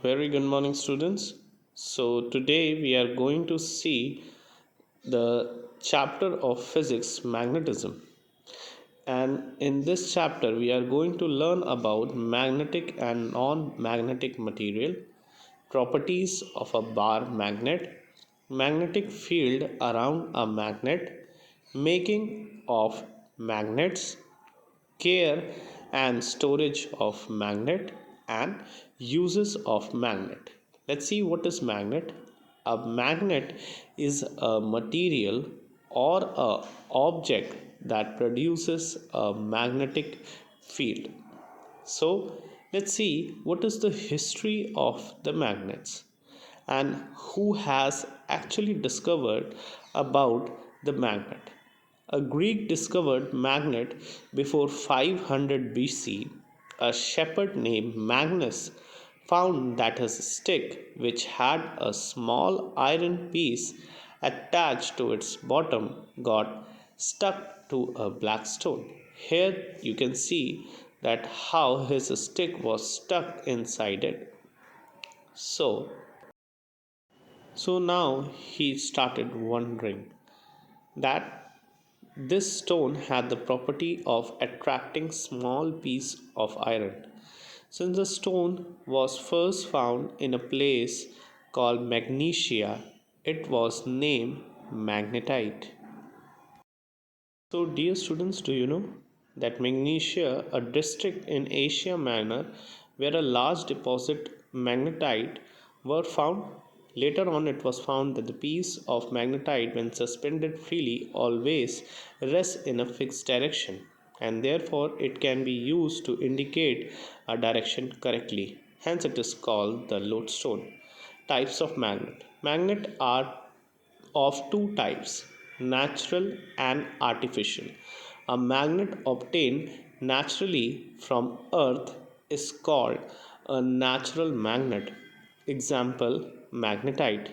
Very good morning, students. So, today we are going to see the chapter of physics, magnetism. And in this chapter, we are going to learn about magnetic and non magnetic material, properties of a bar magnet, magnetic field around a magnet, making of magnets, care and storage of magnet, and uses of magnet. Let's see what is magnet. A magnet is a material or a object that produces a magnetic field. So let's see what is the history of the magnets and who has actually discovered about the magnet. A Greek discovered magnet before 500 BC. A shepherd named Magnus found that his stick, which had a small iron piece attached to its bottom, got stuck to a black stone. Here you can see that how his stick was stuck inside it. So now he started wondering that this stone had the property of attracting small piece of iron. Since the stone was first found in a place called Magnesia, it was named magnetite. So, dear students, do you know that Magnesia, a district in Asia Minor where a large deposit magnetite were found? Later on, it was found that the piece of magnetite, when suspended freely, always rests in a fixed direction, and therefore it can be used to indicate a direction correctly. Hence, it is called the lodestone. Types of magnet. Magnet are of two types, natural and artificial. A magnet obtained naturally from earth is called a natural magnet. Example, magnetite.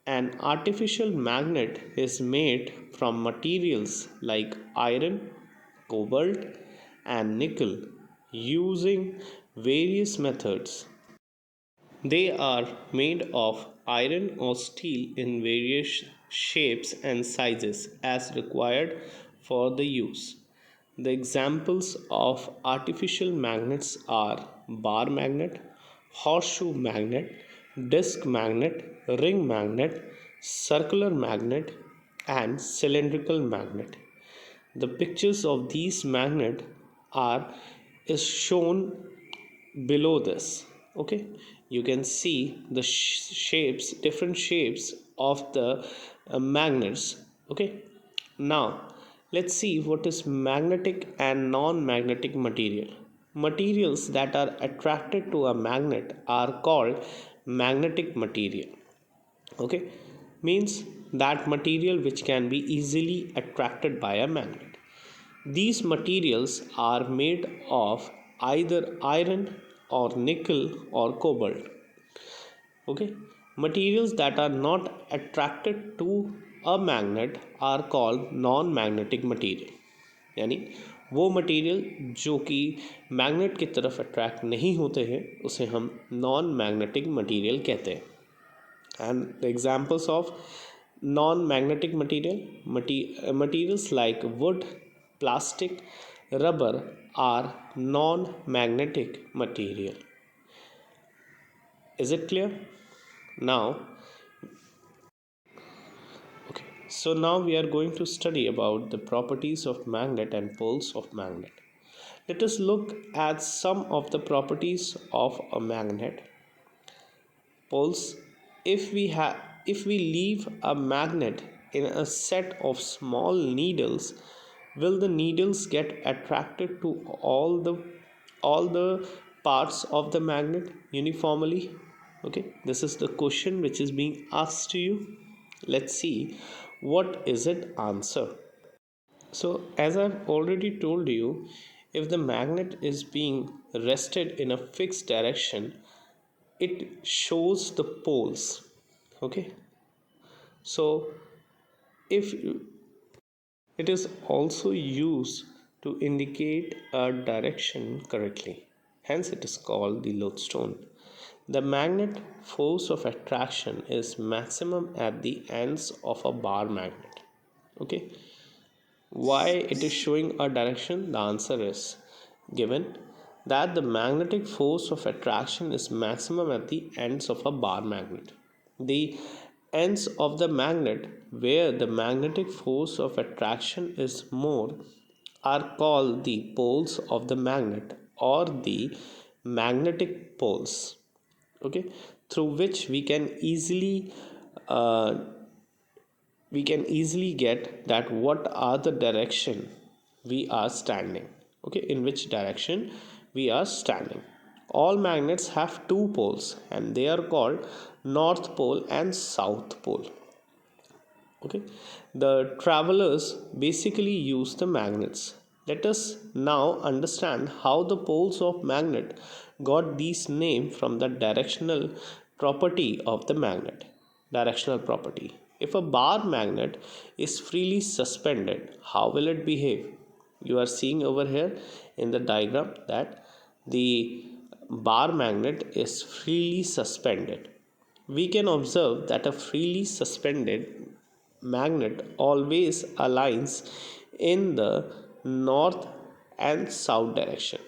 An artificial magnet is made from materials like iron, cobalt, and nickel using various methods. They are made of iron or steel in various shapes and sizes as required for the use. The examples of artificial magnets are bar magnet, horseshoe magnet, disc magnet, ring magnet, circular magnet, and cylindrical magnet. The pictures of these magnets are is shown below this. Okay, you can see the shapes, different shapes of the magnets. Okay, now let's see what is magnetic and non-magnetic material. Materials that are attracted to a magnet are called magnetic material. Okay, means that material which can be easily attracted by a magnet. These materials are made of either iron or nickel or cobalt. Okay, materials that are not attracted to a magnet are called non-magnetic material. यानी वो material जो कि magnet की तरफ attract नहीं होते हैं उसे हम नॉन मैग्नेटिक मटेरियल कहते हैं. And the examples of non-magnetic materials like wood, plastic, rubber are non-magnetic material. Is it clear? Now, okay. So now we are going to study about the properties of magnet and poles of magnet. Let us look at some of the properties of a magnet. Poles. If we leave a magnet in a set of small needles, will the needles get attracted to all the parts of the magnet uniformly? Okay, this is the question which is being asked to you. Let's see what is it answer. So as I've already told you, if the magnet is being rested in a fixed direction, it shows the poles. Okay, so if it is also used to indicate a direction correctly, hence it is called the lodestone. The magnet force of attraction is maximum at the ends of a bar magnet. Okay, why it is showing a direction? The answer is given that the magnetic force of attraction is maximum at the ends of a bar magnet. The ends of the magnet where the magnetic force of attraction is more are called the poles of the magnet, or the magnetic poles. Okay, through which uh, we can easily get that what are the direction we are standing. Okay, in which direction we are standing. All magnets have two poles and they are called north pole and south pole. Okay, the travelers basically use the magnets. Let us now understand how the poles of magnet got these name from the directional property of the magnet. Directional property: if a bar magnet is freely suspended, how will it behave? You are seeing over here in the diagram that the bar magnet is freely suspended. We can observe that a freely suspended magnet always aligns in the north and south direction.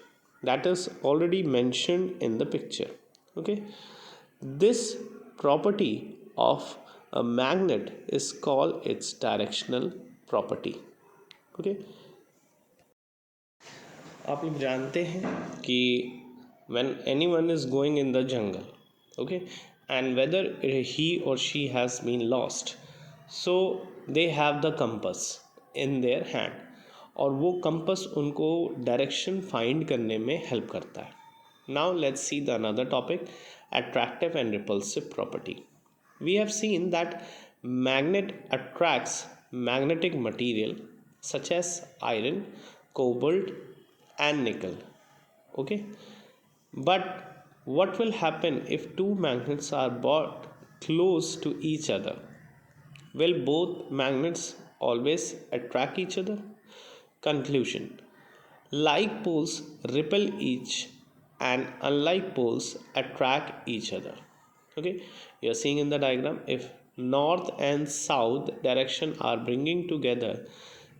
That is already mentioned in the picture. Okay, this property of a magnet is called its directional property. Okay, आप लोग जानते हैं कि when anyone is going in the jungle, okay, and whether he or she has been lost, so they have the compass in their hand, और वो compass उनको direction find करने में हेल्प करता है. Now let's see the another topic: attractive and repulsive property. We have seen that magnet attracts magnetic material such as iron, cobalt and nickel. Okay, but what will happen if two magnets are brought close to each other? Will both magnets always attract each other? Conclusion: like poles repel each and unlike poles attract each other. Okay, you are seeing in the diagram, if north and south direction are bringing together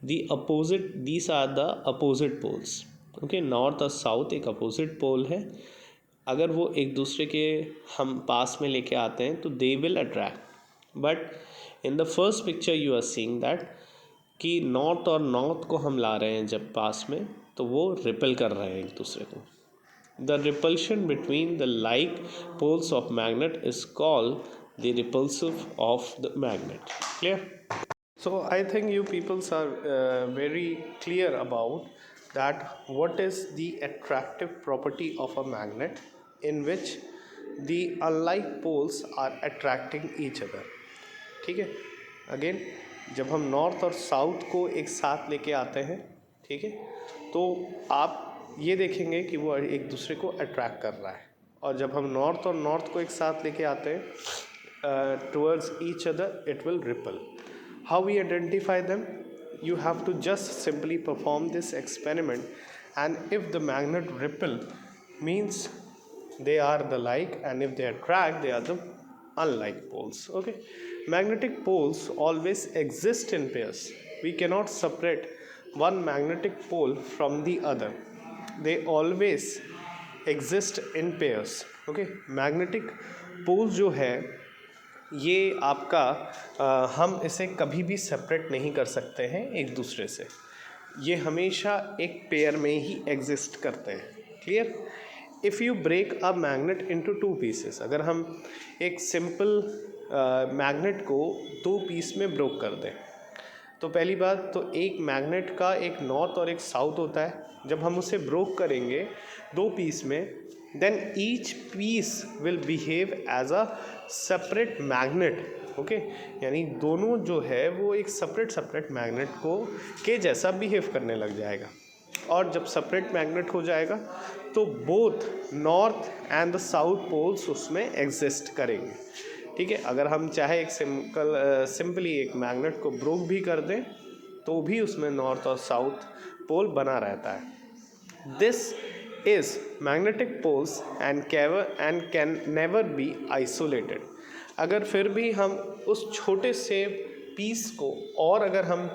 the opposite, these are the opposite poles. Okay, north और south एक opposite pole है. अगर वो एक दूसरे के हम पास में लेके आते हैं तो they will attract. But in the first picture you are seeing that कि नॉर्थ और नॉर्थ को हम ला रहे हैं जब पास में, तो वो रिपेल कर रहे हैं एक दूसरे को. The repulsion between the like poles of magnet is called the repulsive of the magnet. Clear? So I think you peoples are very clear about that what is the attractive property of a magnet in which the unlike poles are attracting each other. ठीक है, again जब हम north और south को एक साथ लेके आते हैं, ठीक है, तो आप ये देखेंगे कि वो एक दूसरे को अट्रैक्ट कर रहा है. और जब हम नॉर्थ और नॉर्थ को एक साथ लेके आते हैं towards each other, it will ripple. How we identify them? You have to just simply perform this experiment, and if the magnet repel means they are the like, and if they attract they are the unlike poles. Okay, magnetic poles always exist in pairs. We cannot separate one magnetic pole from the other. They always exist in pairs. Okay, magnetic poles जो है ये आपका हम इसे कभी भी separate नहीं कर सकते हैं एक दूसरे से. ये हमेशा एक पेयर में ही एग्जिस्ट करते हैं. Clear? If you break a magnet into two pieces, अगर हम एक सिंपल मैग्नेट को दो पीस में ब्रोक कर दें, तो पहली बात तो एक मैग्नेट का एक नॉर्थ और एक साउथ होता है. जब हम उसे ब्रोक करेंगे दो पीस में, then each piece will behave as a separate magnet. Okay, यानी दोनों जो है वो एक सेपरेट मैग्नेट को के जैसा बिहेव करने लग जाएगा. और जब सेपरेट मैग्नेट हो जाएगा तो both north and the south poles उसमें एग्जिस्ट करेंगे. ठीक है, अगर हम चाहे एक सिंपली एक मैग्नेट को ब्रोक भी कर दें तो भी उसमें नॉर्थ और साउथ पोल बना रहता है. This is magnetic poles and can never be isolated. अगर फिर भी हम उस छोटे से पीस को और अगर हम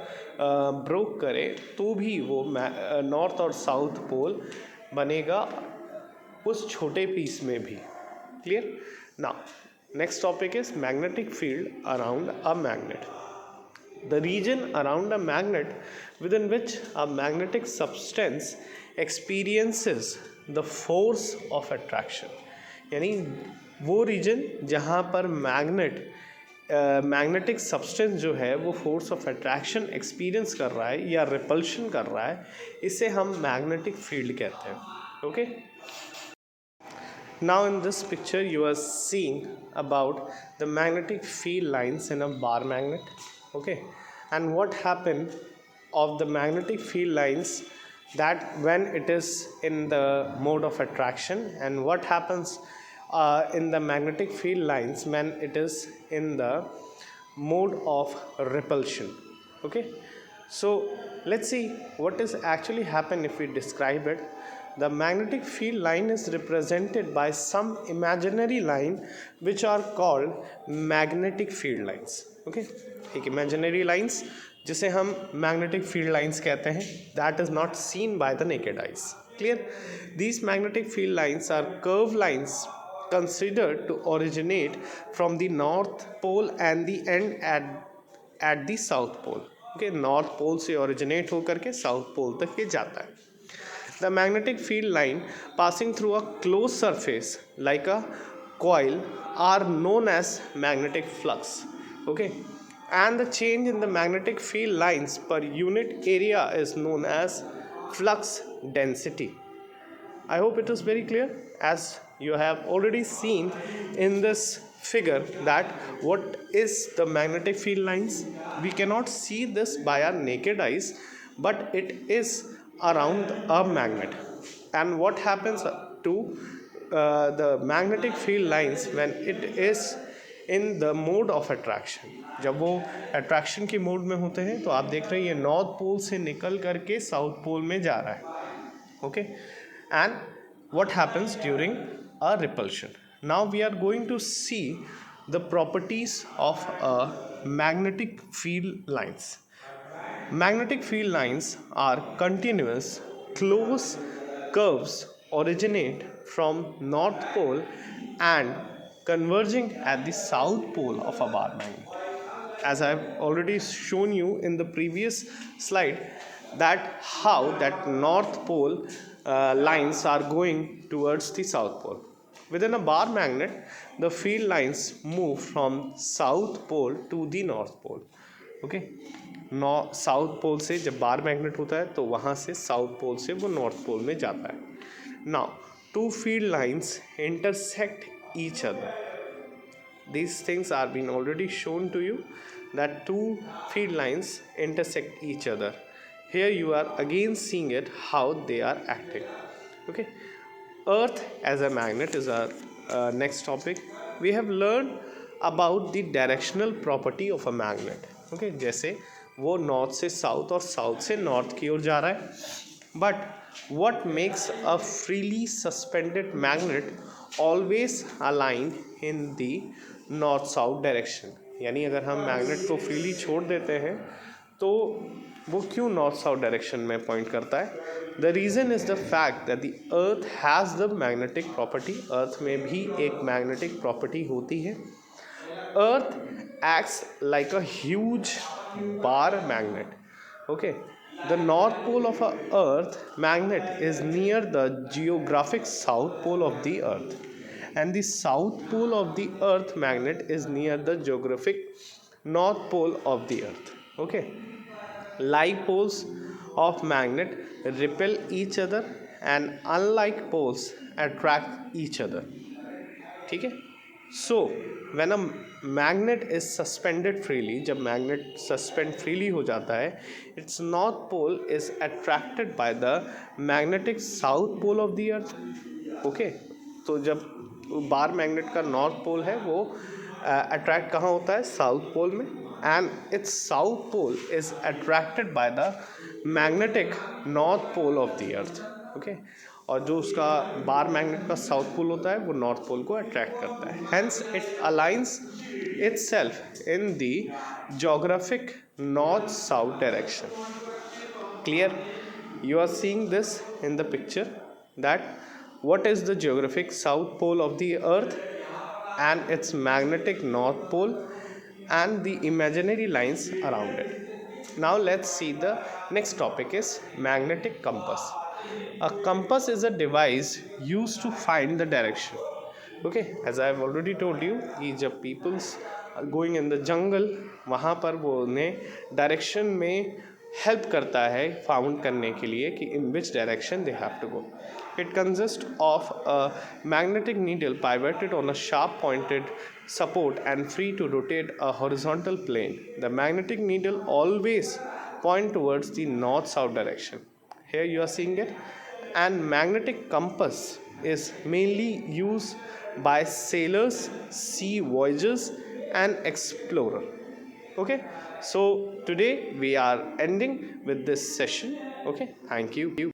ब्रोक करें तो भी वो नॉर्थ और साउथ पोल बनेगा उस छोटे पीस में भी. Clear. Now next topic is magnetic field around a magnet. The region around a magnet within which a magnetic substance experiences the force of attraction. यानी वो रीजन जहाँ पर मैग्नेटिक सब्सटेंस जो है वो फोर्स ऑफ अट्रैक्शन एक्सपीरियंस कर रहा है या रिपल्शन कर रहा है, इसे हम मैग्नेटिक फील्ड कहते हैं. Okay. Now in this picture you are seeing about the magnetic field lines in a bar magnet. Okay, and what happened of the magnetic field lines that when it is in the mode of attraction, and what happens in the magnetic field lines when it is in the mode of repulsion. Okay, so let's see what is actually happen if we describe it. The magnetic field line is represented by some imaginary line which are called magnetic field lines. Okay, एक imaginary lines जिसे हम magnetic field lines कहते हैं, that is not seen by the naked eyes. Clear. These magnetic field lines are curved lines considered to originate from the north pole and the end at the south pole. Okay, north pole से originate होकर के south pole तक ये जाता है. The magnetic field line passing through a closed surface like a coil are known as magnetic flux. Okay, and the change in the magnetic field lines per unit area is known as flux density. I hope it is very clear, as you have already seen in this figure that what is the magnetic field lines. We cannot see this by our naked eyes, but it is around a magnet. And what happens to the magnetic field lines when it is in the mode of attraction. जब वो attraction की mode में होते हैं तो आप देख रहे हैं ये नॉर्थ पोल से निकल करके साउथ पोल में जा रहा है. Okay, and what happens during a repulsion. Now we are going to see the properties of a magnetic field lines. Magnetic field lines are continuous, closed curves originate from north pole and converging at the south pole of a bar magnet. As I have already shown you in the previous slide that how that north pole lines are going towards the south pole. Within a bar magnet, the field lines move from south pole to the north pole. Okay, south pole से जब bar magnet होता है तो वहाँ से south pole से वो north pole में जाता है. Now two field lines intersect each other. These things are been already shown to you that two field lines intersect each other. Here you are again seeing it how they are acting. Okay, Earth as a magnet is our next topic. We have learned about the directional property of a magnet. Okay, जैसे वो north से south और south से north की ओर जा रहा है. But what makes a freely suspended magnet always aligned in the north south direction. यानी अगर हम मैग्नेट को फ्रीली छोड़ देते हैं तो वो क्यों नॉर्थ साउथ डायरेक्शन में पॉइंट करता है. The reason is the fact that the earth has the magnetic property. Earth में भी एक मैग्नेटिक प्रॉपर्टी होती है. अर्थ acts like a huge bar magnet. Okay, the north pole of a earth magnet is near the geographic south pole of the earth, and the south pole of the earth magnet is near the geographic north pole of the earth. Okay, like poles of magnet repel each other and unlike poles attract each other. ठीक है. So when a magnet is suspended freely, जब magnet suspend freely हो जाता है, its north pole is attracted by the magnetic south pole of the earth. Okay, तो जब bar magnet का north pole है वो अट्रैक्ट कहाँ होता है, साउथ पोल में, and its south pole is attracted by the magnetic north pole of the earth. Okay, और जो उसका बार मैग्नेट का साउथ पोल होता है वो नॉर्थ पोल को अट्रैक्ट करता है. Hence it aligns itself in the geographic north south direction. Clear? You are seeing this in the picture, that what is the geographic south pole of the earth and its magnetic north pole and the imaginary lines around it. Now let's see, the next topic is magnetic compass. A compass is a device used to find the direction. Okay, as I have already told you कि जब peoples are going in the jungle, वहाँ पर वो उन्हें direction में help करता है found करने के लिए कि in which direction they have to go. It consists of a magnetic needle pivoted on a sharp pointed support and free to rotate a horizontal plane. The magnetic needle always point towards the north south direction. Here you are seeing it. And magnetic compass is mainly used by sailors, sea voyagers and explorers. Okay, so today we are ending with this session. Okay, thank you.